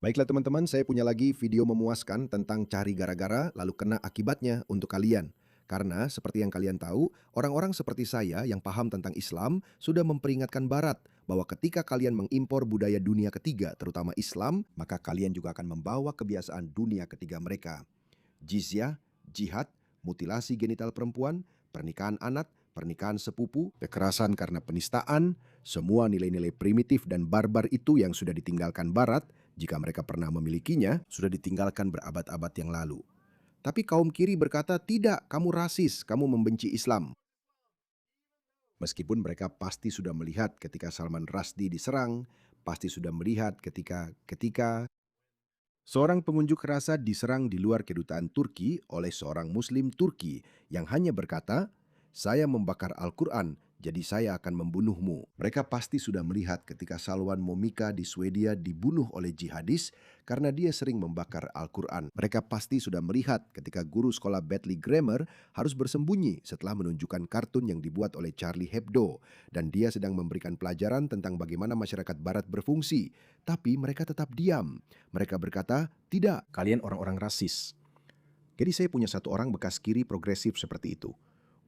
Baiklah teman-teman, saya punya lagi video memuaskan tentang cari gara-gara lalu kena akibatnya untuk kalian. Karena seperti yang kalian tahu, orang-orang seperti saya yang paham tentang Islam sudah memperingatkan Barat bahwa ketika kalian mengimpor budaya dunia ketiga, terutama Islam, maka kalian juga akan membawa kebiasaan dunia ketiga mereka. Jizyah, jihad, mutilasi genital perempuan, pernikahan anak, pernikahan sepupu, kekerasan karena penistaan, semua nilai-nilai primitif dan barbar itu yang sudah ditinggalkan Barat, jika mereka pernah memilikinya, sudah ditinggalkan berabad-abad yang lalu. Tapi kaum kiri berkata, tidak, kamu rasis, kamu membenci Islam. Meskipun mereka pasti sudah melihat ketika Salman Rushdie diserang, pasti sudah melihat ketika seorang pengunjuk rasa diserang di luar kedutaan Turki oleh seorang Muslim Turki yang hanya berkata, "Saya membakar Al-Quran, jadi saya akan membunuhmu." Mereka pasti sudah melihat ketika Salwan Momika di Swedia dibunuh oleh jihadis karena dia sering membakar Al-Quran. Mereka pasti sudah melihat ketika guru sekolah Bentley Grammar harus bersembunyi setelah menunjukkan kartun yang dibuat oleh Charlie Hebdo dan dia sedang memberikan pelajaran tentang bagaimana masyarakat barat berfungsi. Tapi mereka tetap diam. Mereka berkata, tidak, kalian orang-orang rasis. Jadi saya punya satu orang bekas kiri progresif seperti itu.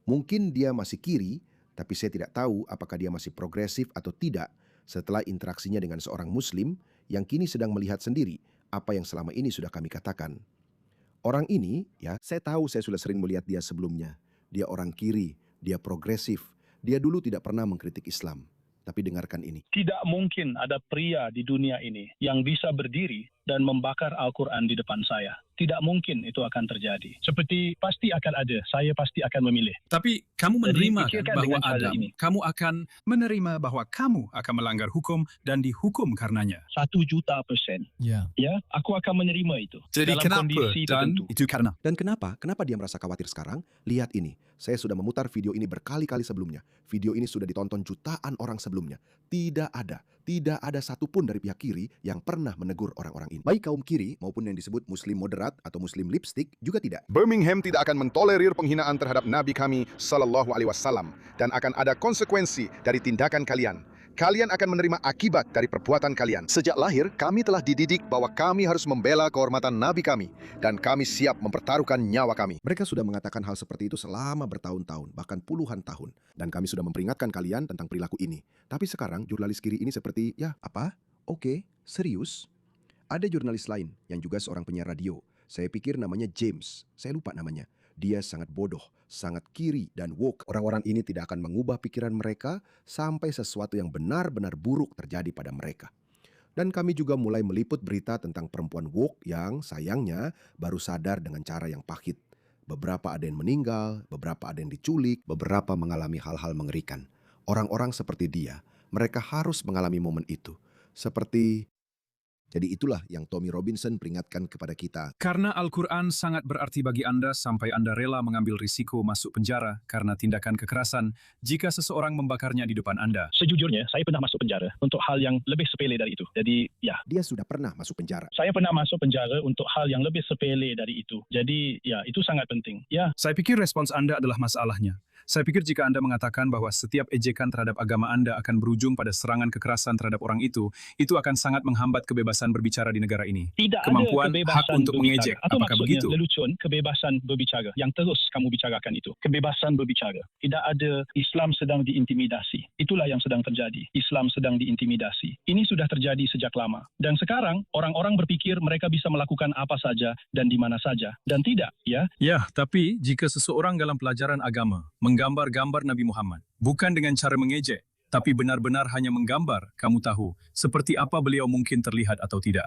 Mungkin dia masih kiri, tapi saya tidak tahu apakah dia masih progresif atau tidak setelah interaksinya dengan seorang Muslim yang kini sedang melihat sendiri apa yang selama ini sudah kami katakan. Orang ini, ya, saya tahu saya sudah sering melihat dia sebelumnya. Dia orang kiri, dia progresif. Dia dulu tidak pernah mengkritik Islam. Tapi dengarkan ini. Tidak mungkin ada pria di dunia ini yang bisa berdiri dan membakar Al-Quran di depan saya. Tidak mungkin itu akan terjadi. Seperti pasti akan ada, saya pasti akan memilih. Tapi kamu menerima kan pikirkan bahwa dengan cara Adam, ini. kamu akan menerima bahwa kamu akan melanggar hukum dan dihukum karenanya. 1.000.000%. Ya. Ya, aku akan menerima itu. Jadi dalam kenapa? kondisi Dan tertentu. itu karena. Dan kenapa? Kenapa dia merasa khawatir sekarang? Lihat ini. Saya sudah memutar video ini berkali-kali sebelumnya. Video ini sudah ditonton jutaan orang sebelumnya. Tidak ada satupun dari pihak kiri yang pernah menegur orang-orang ini. Baik kaum kiri maupun yang disebut Muslim moderat atau Muslim lipstick juga tidak. Birmingham tidak akan mentolerir penghinaan terhadap Nabi kami Sallallahu Alaihi Wasallam dan akan ada konsekuensi dari tindakan kalian. Kalian akan menerima akibat dari perbuatan kalian. Sejak lahir, kami telah dididik bahwa kami harus membela kehormatan Nabi kami dan kami siap mempertaruhkan nyawa kami. Mereka sudah mengatakan hal seperti itu selama bertahun-tahun, bahkan puluhan tahun. Dan kami sudah memperingatkan kalian tentang perilaku ini. Tapi sekarang jurnalis kiri ini seperti, ya apa? Oke, serius? Ada jurnalis lain yang juga seorang penyiar radio. Saya pikir namanya James, saya lupa namanya. Dia sangat bodoh, sangat kiri dan woke. Orang-orang ini tidak akan mengubah pikiran mereka sampai sesuatu yang benar-benar buruk terjadi pada mereka. Dan kami juga mulai meliput berita tentang perempuan woke yang sayangnya baru sadar dengan cara yang pahit. Beberapa ada yang meninggal, beberapa ada yang diculik, beberapa mengalami hal-hal mengerikan. Orang-orang seperti dia, mereka harus mengalami momen itu. Jadi itulah yang Tommy Robinson peringatkan kepada kita. Karena Al-Quran sangat berarti bagi Anda sampai Anda rela mengambil risiko masuk penjara karena tindakan kekerasan jika seseorang membakarnya di depan Anda. Sejujurnya, saya pernah masuk penjara untuk hal yang lebih sepele dari itu. Jadi, ya, Dia sudah pernah masuk penjara. saya pernah masuk penjara untuk hal yang lebih sepele dari itu. Jadi, ya, itu sangat penting. Ya, Saya pikir respons Anda adalah masalahnya. Saya pikir jika Anda mengatakan bahwa setiap ejekan terhadap agama Anda akan berujung pada serangan kekerasan terhadap orang itu akan sangat menghambat kebebasan berbicara di negara ini. tidak Kemampuan ada hak kebebasan untuk berbicara. mengejek. Atau Apakah maksudnya begitu? lelucon kebebasan berbicara yang terus kamu bicarakan itu. Kebebasan berbicara. Tidak ada Islam sedang diintimidasi. Itulah yang sedang terjadi. Islam sedang diintimidasi. Ini sudah terjadi sejak lama. Dan sekarang orang-orang berpikir mereka bisa melakukan apa saja dan di mana saja. Dan tidak, ya. Ya, tapi jika seseorang dalam pelajaran agama menggambar-gambar Nabi Muhammad, bukan dengan cara mengejek, tapi benar-benar hanya menggambar, kamu tahu, seperti apa beliau mungkin terlihat atau tidak.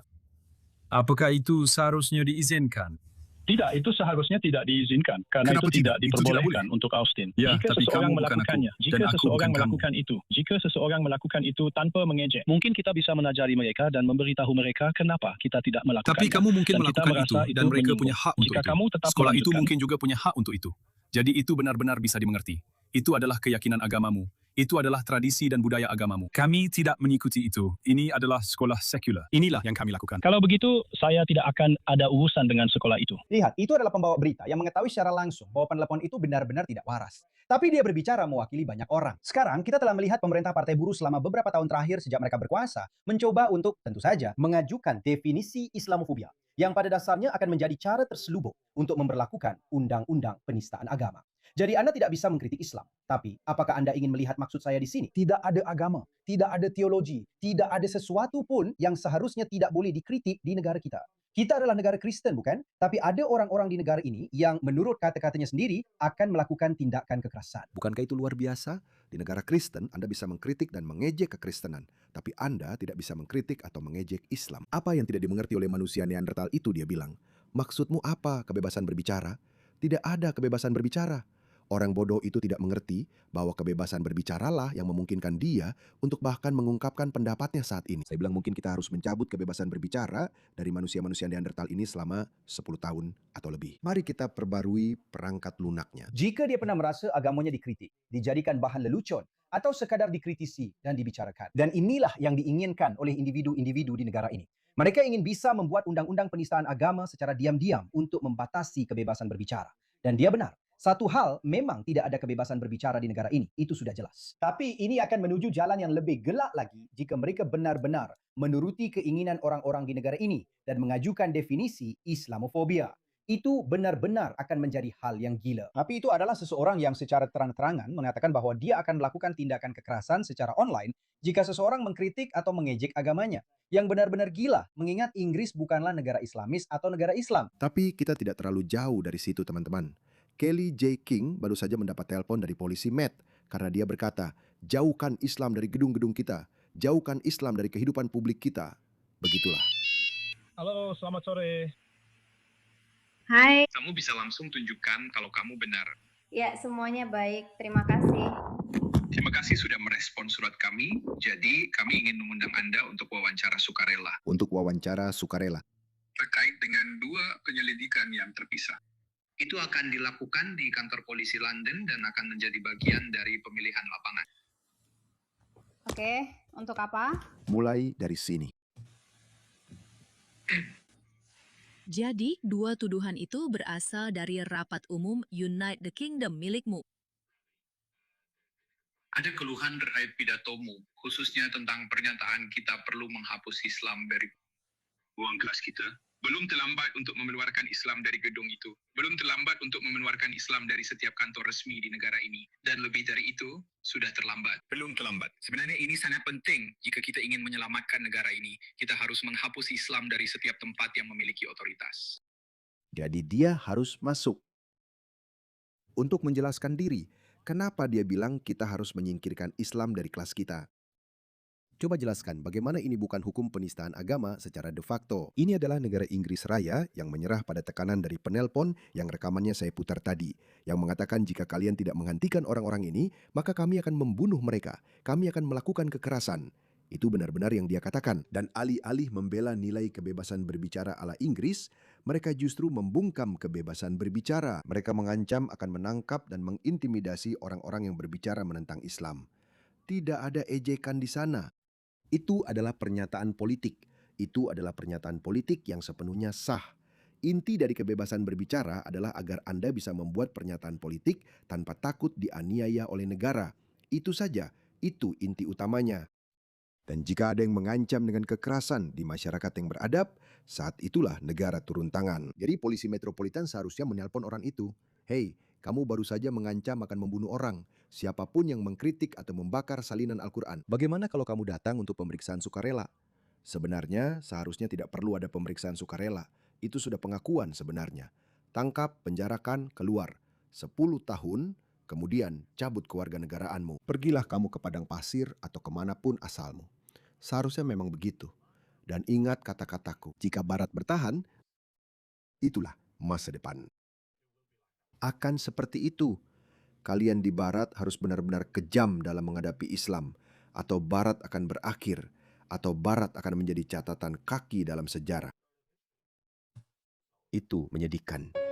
Apakah itu seharusnya diizinkan? Tidak, itu seharusnya tidak diizinkan. Karena Kenapa itu tidak tidak? Itu tidak diperbolehkan untuk Austin. Ya, jika tapi seseorang kamu bukan melakukannya, aku, jika dan aku seseorang bukan kamu. melakukan itu tanpa mengejek, mungkin kita bisa menajari mereka dan memberitahu mereka kenapa kita tidak melakukannya. Tapi kamu mungkin Dan kita melakukan itu, merasa dan mereka menyinggung. punya hak untuk Jika itu. kamu tetap Sekolah itu melanjutkan, mungkin juga punya hak untuk itu. Jadi itu benar-benar bisa dimengerti. Itu adalah keyakinan agamamu. Itu adalah tradisi dan budaya agamamu. Kami tidak mengikuti itu. Ini adalah sekolah sekular. Inilah yang kami lakukan. Kalau begitu, saya tidak akan ada urusan dengan sekolah itu. Lihat, itu adalah pembawa berita yang mengetahui secara langsung bahwa penelepon itu benar-benar tidak waras. Tapi dia berbicara mewakili banyak orang. Sekarang kita telah melihat pemerintah Partai Buruh selama beberapa tahun terakhir sejak mereka berkuasa mencoba untuk, tentu saja, mengajukan definisi Islamofobia yang pada dasarnya akan menjadi cara terselubung untuk memberlakukan undang-undang penistaan agama. Jadi Anda tidak bisa mengkritik Islam. Tapi apakah Anda ingin melihat maksud saya di sini? Tidak ada agama, tidak ada teologi, tidak ada sesuatu pun yang seharusnya tidak boleh dikritik di negara kita. Kita adalah negara Kristen, bukan? Tapi ada orang-orang di negara ini yang menurut kata-katanya sendiri akan melakukan tindakan kekerasan. Bukankah itu luar biasa? Di negara Kristen, Anda bisa mengkritik dan mengejek kekristenan. Tapi Anda tidak bisa mengkritik atau mengejek Islam. Apa yang tidak dimengerti oleh manusia Neandertal itu, dia bilang. Maksudmu apa kebebasan berbicara? Tidak ada kebebasan berbicara. Orang bodoh itu tidak mengerti bahwa kebebasan berbicaralah yang memungkinkan dia untuk bahkan mengungkapkan pendapatnya saat ini. Saya bilang mungkin kita harus mencabut kebebasan berbicara dari manusia-manusia Neandertal ini selama 10 tahun atau lebih. Mari kita perbarui perangkat lunaknya. Jika dia pernah merasa agamanya dikritik, dijadikan bahan lelucon, atau sekadar dikritisi dan dibicarakan. Dan inilah yang diinginkan oleh individu-individu di negara ini. Mereka ingin bisa membuat undang-undang penistaan agama secara diam-diam untuk membatasi kebebasan berbicara. Dan dia benar. Satu hal, memang tidak ada kebebasan berbicara di negara ini. Itu sudah jelas. Tapi ini akan menuju jalan yang lebih gelap lagi jika mereka benar-benar menuruti keinginan orang-orang di negara ini dan mengajukan definisi Islamofobia. Itu benar-benar akan menjadi hal yang gila. Tapi itu adalah seseorang yang secara terang-terangan mengatakan bahwa dia akan melakukan tindakan kekerasan secara online jika seseorang mengkritik atau mengejek agamanya. Yang benar-benar gila, mengingat Inggris bukanlah negara Islamis atau negara Islam. Tapi kita tidak terlalu jauh dari situ, teman-teman. Kelly J. King baru saja mendapat telepon dari polisi Met karena dia berkata, jauhkan Islam dari gedung-gedung kita, jauhkan Islam dari kehidupan publik kita. Begitulah. Halo, selamat sore. Hai, Kamu bisa langsung tunjukkan kalau kamu benar. ya semuanya baik. Terima kasih. Terima kasih sudah merespon surat kami. Jadi kami ingin mengundang Anda untuk wawancara sukarela Untuk wawancara sukarela. terkait dengan 2 penyelidikan yang terpisah. Itu akan dilakukan di kantor polisi London dan akan menjadi bagian dari pemilihan lapangan. Oke, untuk apa? Mulai dari sini. Jadi, 2 tuduhan itu berasal dari rapat umum Unite the Kingdom milikmu. Ada keluhan terkait pidatomu, khususnya tentang pernyataan kita perlu menghapus Islam dari uang kas kita. Belum terlambat untuk mengeluarkan Islam dari gedung itu. Belum terlambat untuk mengeluarkan Islam dari setiap kantor resmi di negara ini. Dan lebih dari itu, sudah terlambat. Belum terlambat. Sebenarnya ini sangat penting jika kita ingin menyelamatkan negara ini. Kita harus menghapus Islam dari setiap tempat yang memiliki otoritas. Jadi dia harus masuk. Untuk menjelaskan diri, kenapa dia bilang kita harus menyingkirkan Islam dari kelas kita? Coba jelaskan bagaimana ini bukan hukum penistaan agama secara de facto. Ini adalah negara Inggris Raya yang menyerah pada tekanan dari penelpon yang rekamannya saya putar tadi. Yang mengatakan jika kalian tidak menghentikan orang-orang ini, maka kami akan membunuh mereka. Kami akan melakukan kekerasan. Itu benar-benar yang dia katakan. Dan alih-alih membela nilai kebebasan berbicara ala Inggris, mereka justru membungkam kebebasan berbicara. Mereka mengancam akan menangkap dan mengintimidasi orang-orang yang berbicara menentang Islam. Tidak ada ejekan di sana. Itu adalah pernyataan politik. Itu adalah pernyataan politik yang sepenuhnya sah. Inti dari kebebasan berbicara adalah agar Anda bisa membuat pernyataan politik tanpa takut dianiaya oleh negara. Itu saja, itu inti utamanya. Dan jika ada yang mengancam dengan kekerasan di masyarakat yang beradab, saat itulah negara turun tangan. Jadi polisi metropolitan seharusnya menelpon orang itu. Hei, kamu baru saja mengancam akan membunuh orang. Siapapun yang mengkritik atau membakar salinan Al-Quran. Bagaimana kalau kamu datang untuk pemeriksaan sukarela? Sebenarnya seharusnya tidak perlu ada pemeriksaan sukarela. Itu sudah pengakuan sebenarnya. Tangkap, penjarakan, keluar. 10 tahun, kemudian cabut kewarganegaraanmu. Pergilah kamu ke padang pasir atau kemanapun asalmu. Seharusnya memang begitu. Dan ingat kata-kataku, jika Barat bertahan, itulah masa depan. Akan seperti itu. Kalian di Barat harus benar-benar kejam dalam menghadapi Islam, atau Barat akan berakhir, atau Barat akan menjadi catatan kaki dalam sejarah. Itu menyedihkan.